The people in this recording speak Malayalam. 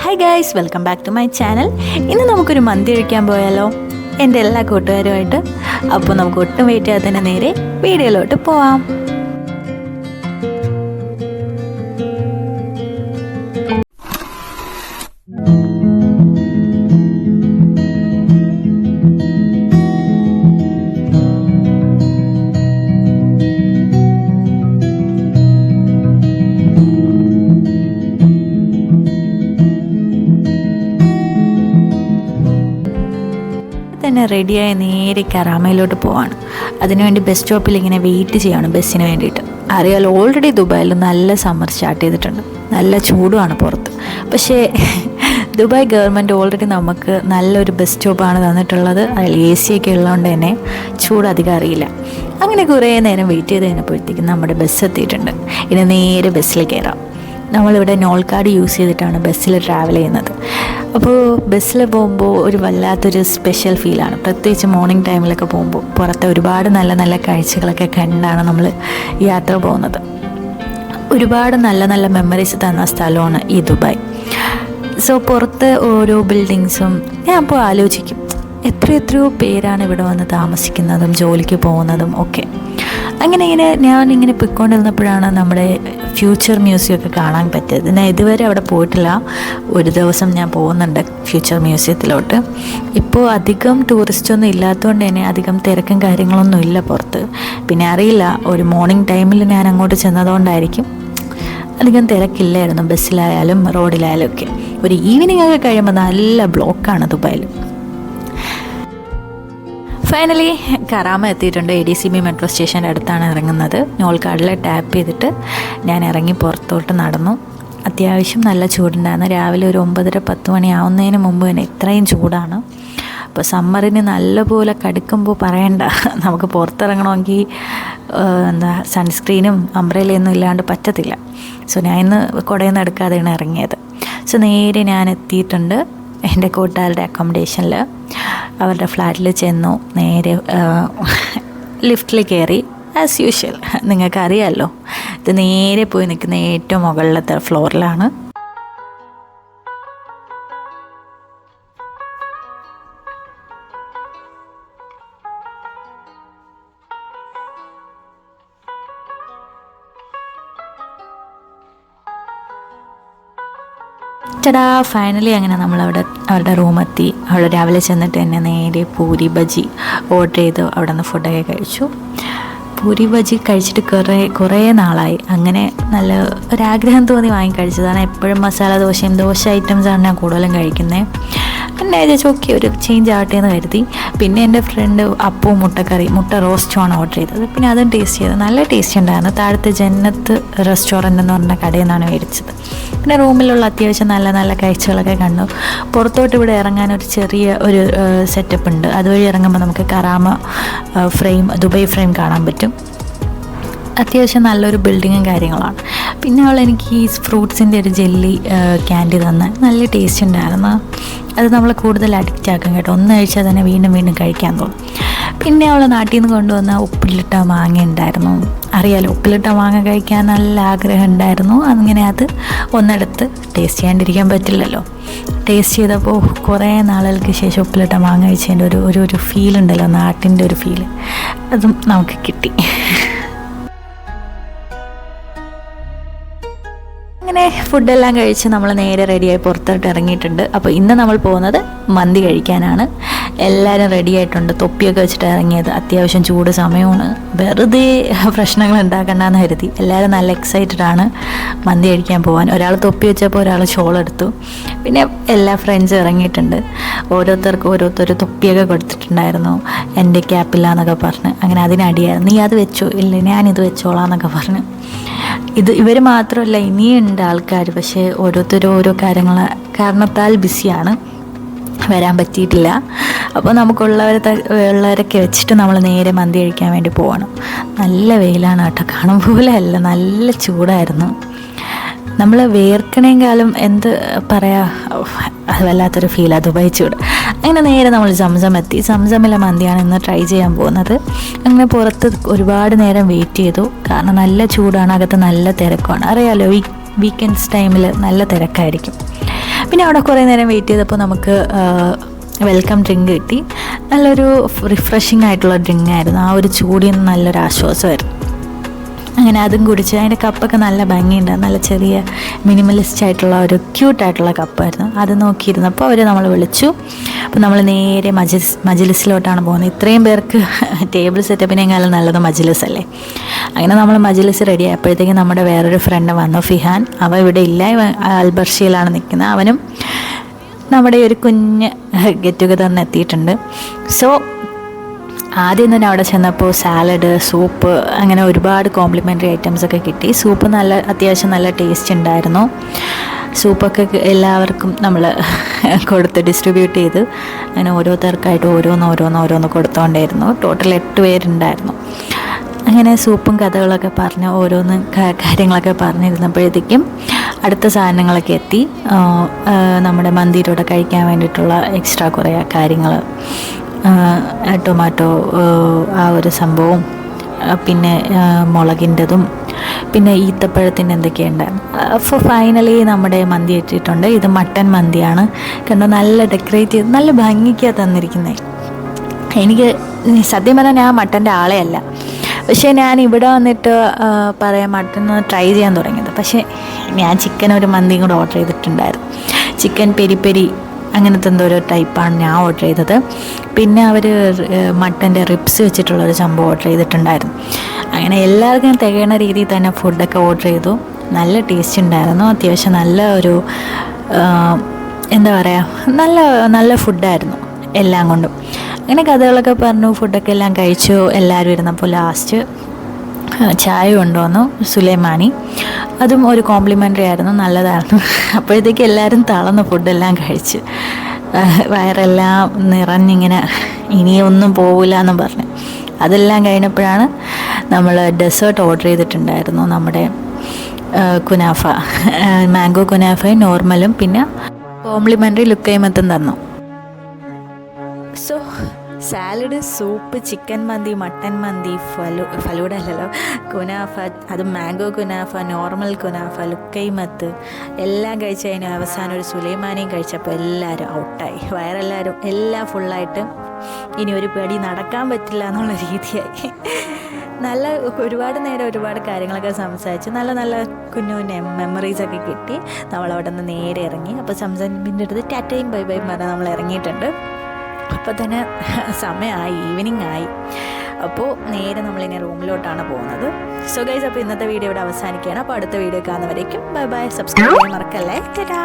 Hi guys, welcome back to my channel. ഇന്ന് നമുക്കൊരു മന്തി കഴിക്കാൻ പോയാലോ, എൻ്റെ എല്ലാ കൂട്ടുകാരുമായിട്ട്. അപ്പോൾ നമുക്ക് ഒട്ടും വെയിറ്റ് ചെയ്യാതെ തന്നെ നേരെ വീഡിയോയിലോട്ട് പോവാം. തന്നെ റെഡിയായി നേരെ കറാമയിലോട്ട് പോവാണ്. അതിനുവേണ്ടി ബസ് സ്റ്റോപ്പിൽ ഇങ്ങനെ വെയിറ്റ് ചെയ്യാണ് ബസ്സിന് വേണ്ടിയിട്ട്. അറിയാലോ, ഓൾറെഡി ദുബായിൽ നല്ല സമ്മർ സ്റ്റാർട്ട് ചെയ്തിട്ടുണ്ട്, നല്ല ചൂടുമാണ് പുറത്ത്. പക്ഷേ ദുബായ് ഗവൺമെൻറ് ഓൾറെഡി നമുക്ക് നല്ലൊരു ബസ് സ്റ്റോപ്പാണ് തന്നിട്ടുള്ളത്. അതിൽ AC ഒക്കെ ഉള്ളതുകൊണ്ട് തന്നെ ചൂട് അധികം അറിയില്ല. അങ്ങനെ കുറേ നേരം വെയിറ്റ് ചെയ്ത് കഴിഞ്ഞപ്പോഴത്തേക്കും നമ്മുടെ ബസ് എത്തിയിട്ടുണ്ട്. ഇനി നേരെ ബസ്സിൽ കയറാം. നമ്മളിവിടെ നോൾ കാർഡ് യൂസ് ചെയ്തിട്ടാണ് ബസ്സിൽ ട്രാവൽ ചെയ്യുന്നത്. അപ്പോൾ ബസ്സിൽ പോകുമ്പോൾ ഒരു വല്ലാത്തൊരു സ്പെഷ്യൽ ഫീലാണ്. പ്രത്യേകിച്ച് മോർണിംഗ് ടൈമിലൊക്കെ പോകുമ്പോൾ പുറത്തെ ഒരുപാട് നല്ല നല്ല കാഴ്ചകളൊക്കെ കണ്ടാണ് നമ്മൾ യാത്ര പോകുന്നത്. ഒരുപാട് നല്ല നല്ല മെമ്മറീസ് തന്ന സ്ഥലമാണ് ഈ ദുബായ്. സോ പുറത്ത് ഓരോ ബിൽഡിങ്സും ഞാൻ അപ്പോൾ ആലോചിക്കും, എത്രയോ പേരാണ് ഇവിടെ വന്ന് താമസിക്കുന്നതും ജോലിക്ക് പോകുന്നതും ഒക്കെ. അങ്ങനെ ഞാനിങ്ങനെ പോയിക്കൊണ്ടിരുന്നപ്പോഴാണ് നമ്മുടെ ഫ്യൂച്ചർ മ്യൂസിയം ഒക്കെ കാണാൻ പറ്റിയത്. ഞാൻ ഇതുവരെ അവിടെ പോയിട്ടില്ല. ഒരു ദിവസം ഞാൻ പോകുന്നുണ്ട് ഫ്യൂച്ചർ മ്യൂസിയത്തിലോട്ട്. ഇപ്പോൾ അധികം ടൂറിസ്റ്റൊന്നും ഇല്ലാത്തതുകൊണ്ട് തന്നെ അധികം തിരക്കും കാര്യങ്ങളൊന്നും ഇല്ല പുറത്ത്. പിന്നെ അറിയില്ല, ഒരു മോർണിംഗ് ടൈമിൽ ഞാൻ അങ്ങോട്ട് ചെന്നതുകൊണ്ടായിരിക്കും അധികം തിരക്കില്ലായിരുന്നു, ബസ്സിലായാലും റോഡിലായാലും ഒക്കെ. ഒരു ഈവനിങ് ഒക്കെ കഴിയുമ്പോൾ നല്ല ബ്ലോക്കാണ് ദുബായിൽ. ഫൈനലി കറാമ എത്തിയിട്ടുണ്ട്. ADCB മെട്രോ സ്റ്റേഷൻ്റെ അടുത്താണ് ഇറങ്ങുന്നത്. നോൾ കാർഡിൽ ടാപ്പ് ചെയ്തിട്ട് ഞാൻ ഇറങ്ങി പുറത്തോട്ട് നടന്നു. അത്യാവശ്യം നല്ല ചൂടുണ്ടായിരുന്നു. രാവിലെ ഒരു 9:30-10 മണി ആവുന്നതിന് മുമ്പ് തന്നെ ഇത്രയും ചൂടാണ്. അപ്പോൾ സമ്മറിന് നല്ലപോലെ കടുക്കുമ്പോൾ പറയണ്ട, നമുക്ക് പുറത്തിറങ്ങണമെങ്കിൽ സൺസ്ക്രീനും അംബ്രല്ലയൊന്നും ഇല്ലാണ്ട് പറ്റത്തില്ല. സോ ഞാൻ ഇന്ന് കുടയൊന്നും എടുക്കാതെയാണ് ഇറങ്ങിയത്. സോ നേരെ ഞാൻ എത്തിയിട്ടുണ്ട് എൻ്റെ കൂട്ടുകാരുടെ അക്കോമഡേഷനിൽ. അവരുടെ ഫ്ലാറ്റിൽ ചെന്നു. നേരെ ലിഫ്റ്റിൽ കയറി. ആസ് യൂഷ്വൽ, നിങ്ങൾക്കറിയാമല്ലോ, ഇത് നേരെ പോയി നിൽക്കുന്ന ഏറ്റവും മുകളിലത്തെ ഫ്ലോറിലാണ്. ചടാ, ഫൈനലി അങ്ങനെ നമ്മളവിടെ അവരുടെ റൂമെത്തി. അവിടെ രാവിലെ ചെന്നിട്ട് തന്നെ നേരെ പൂരി ബജി ഓർഡർ ചെയ്ത് അവിടെ നിന്ന് ഫുഡൊക്കെ കഴിച്ചു. പൂരി ബജി കഴിച്ചിട്ട് കുറേ നാളായി. അങ്ങനെ നല്ല ഒരാഗ്രഹം തോന്നി വാങ്ങി കഴിച്ചതാണ്. എപ്പോഴും മസാല ദോശ ഐറ്റംസാണ് ഞാൻ കൂടുതലും കഴിക്കുന്നത്. പിന്നെ ഓക്കെ, ഒരു ചേഞ്ച് ആവട്ടെ എന്ന് കരുതി. പിന്നെ എൻ്റെ ഫ്രണ്ട് അപ്പവും മുട്ട റോസ്റ്റുമാണ് ഓർഡർ ചെയ്തത്. പിന്നെ അതും ടേസ്റ്റ് ചെയ്തത് നല്ല ടേസ്റ്റ് ഉണ്ടായിരുന്നു. താഴത്തെ ജന്നത്ത് റെസ്റ്റോറൻറ്റ് എന്ന് പറഞ്ഞ കടയിൽ നിന്നാണ് മേടിച്ചത്. പിന്നെ റൂമിലുള്ള അത്യാവശ്യം നല്ല നല്ല കാഴ്ചകളൊക്കെ കണ്ടു. പുറത്തോട്ട് ഇവിടെ ഇറങ്ങാൻ ഒരു ചെറിയ ഒരു സെറ്റപ്പ് ഉണ്ട്. അതുവഴി ഇറങ്ങുമ്പോൾ നമുക്ക് കറാമ ദുബായ് ഫ്രെയിം കാണാൻ പറ്റും. അത്യാവശ്യം നല്ലൊരു ബിൽഡിങ്ങും കാര്യങ്ങളാണ്. പിന്നെ എനിക്ക് ഈ ഫ്രൂട്ട്സിൻ്റെ ഒരു ജെല്ലി ക്യാൻഡി തന്ന് നല്ല ടേസ്റ്റ് ഉണ്ടായിരുന്നു. അത് നമ്മൾ കൂടുതൽ അഡിക്റ്റ് ആക്കും കേട്ടോ. ഒന്ന് കഴിച്ചാൽ തന്നെ വീണ്ടും കഴിക്കാൻ തോന്നും. പിന്നെ അവൾ നാട്ടിൽ നിന്ന് കൊണ്ടുവന്ന ഉപ്പിലിട്ട മാങ്ങ ഉണ്ടായിരുന്നു. അറിയാലോ, ഉപ്പിലിട്ട മാങ്ങ കഴിക്കാൻ നല്ല ആഗ്രഹം ഉണ്ടായിരുന്നു. അങ്ങനെ അത് ഒന്നെടുത്ത് ടേസ്റ്റ് ചെയ്യാണ്ടിരിക്കാൻ പറ്റില്ലല്ലോ. ടേസ്റ്റ് ചെയ്തപ്പോൾ കുറേ നാളുകൾക്ക് ശേഷം ഉപ്പിലിട്ട മാങ്ങ കഴിച്ചതിൻ്റെ ഒരു ഫീൽ ഉണ്ടല്ലോ, നാട്ടിൻ്റെ ഒരു ഫീൽ, അതും നമുക്ക് കിട്ടി. അങ്ങനെ ഫുഡെല്ലാം കഴിച്ച് നമ്മൾ നേരെ റെഡിയായി പുറത്തോട്ട് ഇറങ്ങിയിട്ടുണ്ട്. അപ്പോൾ ഇന്ന് നമ്മൾ പോകുന്നത് മന്തി കഴിക്കാനാണ്. എല്ലാവരും റെഡി ആയിട്ടുണ്ട്. തൊപ്പിയൊക്കെ വെച്ചിട്ട് ഇറങ്ങിയത്. അത്യാവശ്യം ചൂട് സമയമാണ്. വെറുതെ പ്രശ്നങ്ങൾ ഉണ്ടാക്കണ്ടെന്ന് കരുതി എല്ലാവരും നല്ല എക്സൈറ്റഡ് ആണ് മന്തി കഴിക്കാൻ പോകാൻ. ഒരാൾ തൊപ്പി വെച്ചപ്പോൾ ഒരാൾ ഷോൾ എടുത്തു. പിന്നെ എല്ലാ ഫ്രണ്ട്സും ഇറങ്ങിയിട്ടുണ്ട്. ഓരോരുത്തർ തൊപ്പിയൊക്കെ കൊടുത്തിട്ടുണ്ടായിരുന്നു. എൻ്റെ ക്യാപ്പില്ല എന്നൊക്കെ പറഞ്ഞ്. അങ്ങനെ അതിനടിയായിരുന്നു. നീ അത് വെച്ചോ? ഇല്ല, ഞാനിത് വെച്ചോളാം എന്നൊക്കെ പറഞ്ഞ്. ഇവർ മാത്രമല്ല, ഇനിയുണ്ട് ആൾക്കാർ. പക്ഷേ ഓരോരുത്തരും ഓരോ കാരണത്താൽ ബിസിയാണ്, വരാൻ പറ്റിയിട്ടില്ല. അപ്പോൾ ഉള്ളവരൊക്കെ വെച്ചിട്ട് നമ്മൾ നേരെ മന്തി കഴിക്കാൻ വേണ്ടി പോകണം. നല്ല വെയിലാണ് കേട്ടോ, കാണും പോലെ അല്ല, നല്ല ചൂടായിരുന്നു. നമ്മൾ വേർക്കണേക്കാളും എന്ത് പറയാ, അത് വല്ലാത്തൊരു ഫീലാണ് ദുബായ് ചൂട്. അങ്ങനെ നേരെ നമ്മൾ സംസം എത്തി. സംസമിലെ മന്തിയാണ് ഇന്ന് ട്രൈ ചെയ്യാൻ പോകുന്നത്. അങ്ങനെ പുറത്ത് ഒരുപാട് നേരം വെയിറ്റ് ചെയ്തു. കാരണം നല്ല ചൂടാണ്, അകത്ത് നല്ല തിരക്കാണ്. അറിയാലോ, വീക്കെൻഡ്സ് ടൈമിൽ നല്ല തിരക്കായിരിക്കും. പിന്നെ അവിടെ കുറേ നേരം വെയിറ്റ് ചെയ്തപ്പോൾ നമുക്ക് വെൽക്കം ഡ്രിങ്ക് കിട്ടി. നല്ലൊരു റിഫ്രഷിംഗ് ആയിട്ടുള്ള ഡ്രിങ്ക് ആയിരുന്നു. ആ ഒരു ചൂടിൽ നിന്ന് നല്ലൊരു ആശ്വാസമായിരുന്നു. അങ്ങനെ അതും കുടിച്ച് അതിൻ്റെ കപ്പൊക്കെ നല്ല ഭംഗിയുണ്ട്. നല്ല ചെറിയ മിനിമലിസ്റ്റ് ആയിട്ടുള്ള ഒരു ക്യൂട്ടായിട്ടുള്ള കപ്പായിരുന്നു. അത് നോക്കിയിരുന്നപ്പോൾ അവർ നമ്മൾ വിളിച്ചു. അപ്പോൾ നമ്മൾ നേരെ മജ്ലിസിലോട്ടാണ് പോകുന്നത്. ഇത്രയും പേർക്ക് ടേബിൾ സെറ്റപ്പിനേക്കാളും നല്ലത് മജ്ലിസ് അല്ലേ. അങ്ങനെ നമ്മൾ മജ്ലിസ് റെഡി ആയപ്പോഴത്തേക്കും നമ്മുടെ വേറൊരു ഫ്രണ്ട് വന്നു, ഫിഹാൻ. അവൻ ഇവിടെ ഇല്ല, അൽബർഷിയിലാണ് നിൽക്കുന്നത്. അവനും നമ്മുടെ ഒരു കുഞ്ഞ് ഗെറ്റ് ടുഗദറിന് എത്തിയിട്ടുണ്ട്. സോ ആദ്യം തന്നെ അവിടെ ചെന്നപ്പോൾ സാലഡ്, സൂപ്പ്, അങ്ങനെ ഒരുപാട് കോംപ്ലിമെൻ്ററി ഐറ്റംസൊക്കെ കിട്ടി. സൂപ്പ് അത്യാവശ്യം നല്ല ടേസ്റ്റ് ഉണ്ടായിരുന്നു. സൂപ്പൊക്കെ എല്ലാവർക്കും നമ്മൾ കൊടുത്ത് ഡിസ്ട്രിബ്യൂട്ട് ചെയ്ത് അങ്ങനെ ഓരോരുത്തർക്കായിട്ട് ഓരോന്ന് കൊടുത്തുകൊണ്ടായിരുന്നു. ടോട്ടൽ 8 പേരുണ്ടായിരുന്നു. അങ്ങനെ സൂപ്പും കഥകളൊക്കെ പറഞ്ഞ് ഓരോന്ന് കാര്യങ്ങളൊക്കെ പറഞ്ഞിരുന്നപ്പോഴത്തേക്കും അടുത്ത സാധനങ്ങളൊക്കെ എത്തി. നമ്മുടെ മന്തിയിലൂടെ കഴിക്കാൻ വേണ്ടിയിട്ടുള്ള എക്സ്ട്രാ കുറേ കാര്യങ്ങൾ, ടൊമാറ്റോ ആ ഒരു സംഭവവും, പിന്നെ മുളകിൻ്റെതും, പിന്നെ ഈത്തപ്പഴത്തിൻ്റെ എന്തൊക്കെയുണ്ടായിരുന്നു. അപ്പോൾ ഫൈനലി നമ്മുടെ മന്തി എത്തിയിട്ടുണ്ട്. ഇത് മട്ടൻ മന്തിയാണ്. കണ്ടോ, നല്ല ഡെക്കറേറ്റ് ചെയ്ത് നല്ല ഭംഗിക്കാണ് തന്നിരിക്കുന്നത്. എനിക്ക് സത്യം പറഞ്ഞാൽ ഞാൻ മട്ടൻ്റെ ആളെ അല്ല, പക്ഷേ ഞാൻ ഇവിടെ വന്നിട്ട് മട്ടൺ ട്രൈ ചെയ്യാൻ തുടങ്ങിയത്. പക്ഷേ ഞാൻ ചിക്കൻ ഒരു മന്തിയും കൂടെ ഓർഡർ ചെയ്തിട്ടുണ്ടായിരുന്നു. ചിക്കൻ പെരി പെരി അങ്ങനത്തെ എന്തോ ഒരു ടൈപ്പാണ് ഞാൻ ഓർഡർ ചെയ്തത്. പിന്നെ അവർ മട്ടൻ്റെ റിബ്സ് വെച്ചിട്ടുള്ളൊരു സംഭവം ഓർഡർ ചെയ്തിട്ടുണ്ടായിരുന്നു. അങ്ങനെ എല്ലാവർക്കും തികയണ രീതിയിൽ തന്നെ ഫുഡൊക്കെ ഓർഡർ ചെയ്തു. നല്ല ടേസ്റ്റ് ഉണ്ടായിരുന്നു. അത്യാവശ്യം നല്ല ഒരു എന്താ പറയുക, നല്ല ഫുഡായിരുന്നു എല്ലാം കൊണ്ടും. അങ്ങനെ കഥകളൊക്കെ പറഞ്ഞു, ഫുഡൊക്കെ എല്ലാം കഴിച്ചു. എല്ലാവരും ഇരുന്നപ്പോൾ ലാസ്റ്റ് ചായ കൊണ്ടുവന്നു സുലൈമാനി. അതും ഒരു കോംപ്ലിമെൻ്ററി ആയിരുന്നു, നല്ലതായിരുന്നു. അപ്പോഴത്തേക്ക് എല്ലാവരും തളർന്ന് ഫുഡെല്ലാം കഴിച്ച് വയറെല്ലാം നിറഞ്ഞിങ്ങനെ ഇനിയൊന്നും പോവില്ല എന്നും പറഞ്ഞു. അതെല്ലാം കഴിഞ്ഞപ്പോഴാണ് നമ്മൾ ഡെസേർട്ട് ഓർഡർ ചെയ്തിട്ടുണ്ടായിരുന്നു. നമ്മുടെ കുനാഫ, മാംഗോ കുനാഫയും നോർമലും പിന്നെ കോംപ്ലിമെൻ്ററി ലുക്കൈമത്തും തന്നു. സോ സാലഡ്, സൂപ്പ്, ചിക്കൻ മന്തി, മട്ടൻ മന്തി, ഫലൂഡ അല്ലല്ലോ, കുനാഫ, അത് മാംഗോ കുനാഫ, നോർമൽ കുനാഫ, ലുക്കൈമത്ത് എല്ലാം കഴിച്ച് കഴിഞ്ഞ് അവസാനം ഒരു സുലൈമാനിയും കഴിച്ചപ്പോൾ എല്ലാവരും ഔട്ടായി. വയറെല്ലാവരും എല്ലാം ഫുള്ളായിട്ട് ഇനി ഒരു പടി നടക്കാൻ പറ്റില്ല എന്നുള്ള രീതിയായി. നല്ല ഒരുപാട് നേരം ഒരുപാട് കാര്യങ്ങളൊക്കെ സംസാരിച്ച് നല്ല കുഞ്ഞു മെമ്മറീസൊക്കെ കിട്ടി. നമ്മളവിടെ നിന്ന് നേരെ ഇറങ്ങി. അപ്പോൾ സംസാരിപ്പിൻ്റെ അടുത്ത് ടാറ്റയും ബൈ ബൈ പറഞ്ഞാൽ നമ്മൾ ഇറങ്ങിയിട്ടുണ്ട്. അപ്പോൾ തന്നെ സമയമായി, ഈവനിങ് ആയി. അപ്പോൾ നേരെ നമ്മളിനി റൂമിലോട്ടാണ് പോകുന്നത്. സോ ഗൈസ്, അപ്പോൾ ഇന്നത്തെ വീഡിയോ ഇവിടെ അവസാനിക്കുകയാണ്. അപ്പോൾ അടുത്ത വീഡിയോ കാണുന്നവരേക്കും ബൈ ബൈ. സബ്സ്ക്രൈബ് ചെയ്യാൻ മറക്കല്ലേ. ടാറ്റാ.